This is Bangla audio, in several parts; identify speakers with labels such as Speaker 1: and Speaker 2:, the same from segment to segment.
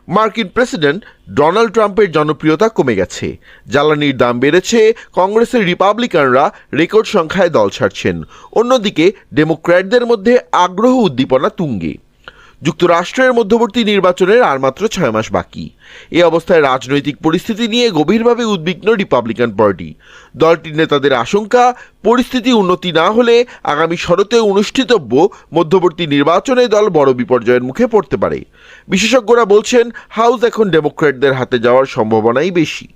Speaker 1: মার্কিন প্রেসিডেন্ট ডোনাল্ড ট্রাম্পের জনপ্রিয়তা কমে গেছে। জ্বালানির দাম বেড়েছে, কংগ্রেসের রিপাবলিকানরা রেকর্ড সংখ্যায় দল ছাড়ছেন। অন্যদিকে ডেমোক্র্যাটদের মধ্যে আগ্রহ উদ্দীপনা তুঙ্গে। যুক্তরাষ্ট্রের মধ্যবর্তী নির্বাচনের আর মাত্র 6 মাস বাকি। এই অবস্থায় রাজনৈতিক পরিস্থিতি নিয়ে গভীরভাবে উদ্বিগ্ন রিপাবলিকান পার্টি। দলটির নেতাদের আশঙ্কা, পরিস্থিতি উন্নতি না হলে আগামী শরতে অনুষ্ঠিতব্য মধ্যবর্তী নির্বাচনে দল বড় বিপর্যয়ের মুখে পড়তে পারে। বিশেষজ্ঞরা বলছেন, হাউস এখন ডেমোক্র্যাটদের হাতে যাওয়ার সম্ভাবনাই বেশি।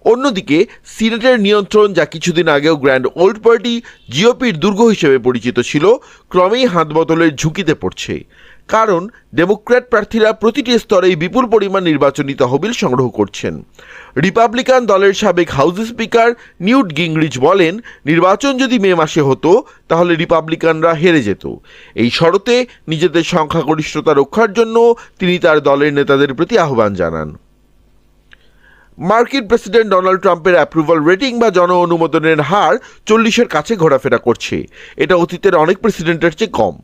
Speaker 1: অন্যদিকে সিনেটের নিয়ন্ত্রণ, যা কিছুদিন আগেও গ্র্যান্ড ওল্ড পার্টি জিওপির দুর্গ হিসেবে পরিচিত ছিল, ক্রমেই হাতবদলের ঝুঁকিতে পড়ছে। কারণ ডেমোক্র্যাট প্রার্থীরা প্রতিটি স্তরেই বিপুল পরিমাণ নির্বাচনী তহবিল সংগ্রহ করছেন। রিপাবলিকান দলের সাবেক হাউস স্পিকার নিউট গিংরিচ বলেন, নির্বাচন যদি মে মাসে হতো তাহলে রিপাবলিকানরা হেরে যেত। এই শরতে নিজেদের সংখ্যাগরিষ্ঠতা রক্ষার জন্য তিনি তার দলের নেতাদের প্রতি আহ্বান জানান। মার্কিন প্রেসিডেন্ট ডোনাল্ড ট্রাম্পের অ্যাপ্রুভাল রেটিং বা জন অনুমোদনের হার 40-এর কাছে ঘোরাফেরা করছে। এটা অতীতের অনেক প্রেসিডেন্টের চেয়ে কম।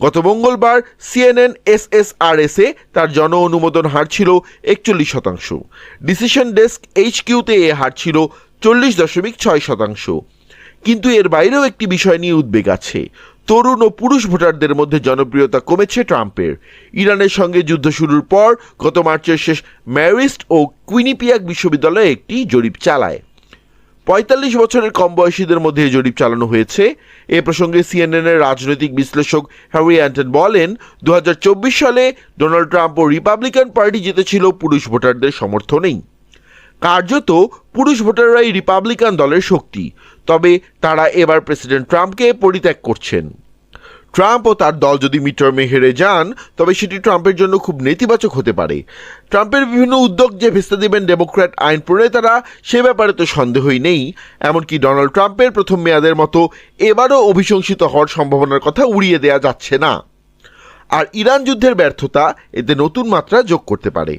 Speaker 1: গত মঙ্গলবার CNN SSRS-এ তার জন অনুমোদন হার ছিল 41%। ডিসিশন ডেস্ক HQ-তে এ হার ছিল 40.6%। কিন্তু এর বাইরেও একটি বিষয় নিয়ে উদ্বেগ আছে। তরুণ ও পুরুষ ভোটারদের মধ্যে জনপ্রিয়তা কমেছে ট্রাম্পের। ইরানের সঙ্গে যুদ্ধ শুরুর পর গত মার্চের শেষ ম্যারিস্ট ও কুইনিপিয়াক বিশ্ববিদ্যালয়ে একটি জরিপ চালায়। 45 বছরের কম বয়সীদের মধ্যে জরিপ চালানো হয়েছে। এ প্রসঙ্গে CNN-এর রাজনৈতিক বিশ্লেষক হ্যারি অ্যান্টন বলেন, 2024 সালে ডোনাল্ড ট্রাম্প ও রিপাবলিকান পার্টি জিতেছিল পুরুষ ভোটারদের সমর্থনেই। কার্যত পুরুষ ভোটাররাই রিপাবলিকান দলের শক্তি। তবে তারা এবার প্রেসিডেন্ট ট্রাম্পকে পরিত্যাগ করছেন। ট্রাম্প ও তার দল যদি মিডটার্মে হেরে যান, তবে সেটি ট্রাম্পের জন্য খুব নেতিবাচক হতে পারে। ট্রাম্পের বিভিন্ন উদ্যোগ যে ভেস্তে দেবেন ডেমোক্র্যাট আইন প্রণেতারা, সে ব্যাপারে তো সন্দেহই নেই। এমনকি ডোনাল্ড ট্রাম্পের প্রথম মেয়াদের মতো এবারও অভিশংসিত হওয়ার সম্ভাবনার কথা উড়িয়ে দেওয়া যাচ্ছে না। আর ইরান যুদ্ধের ব্যর্থতা এতে নতুন মাত্রা যোগ করতে পারে।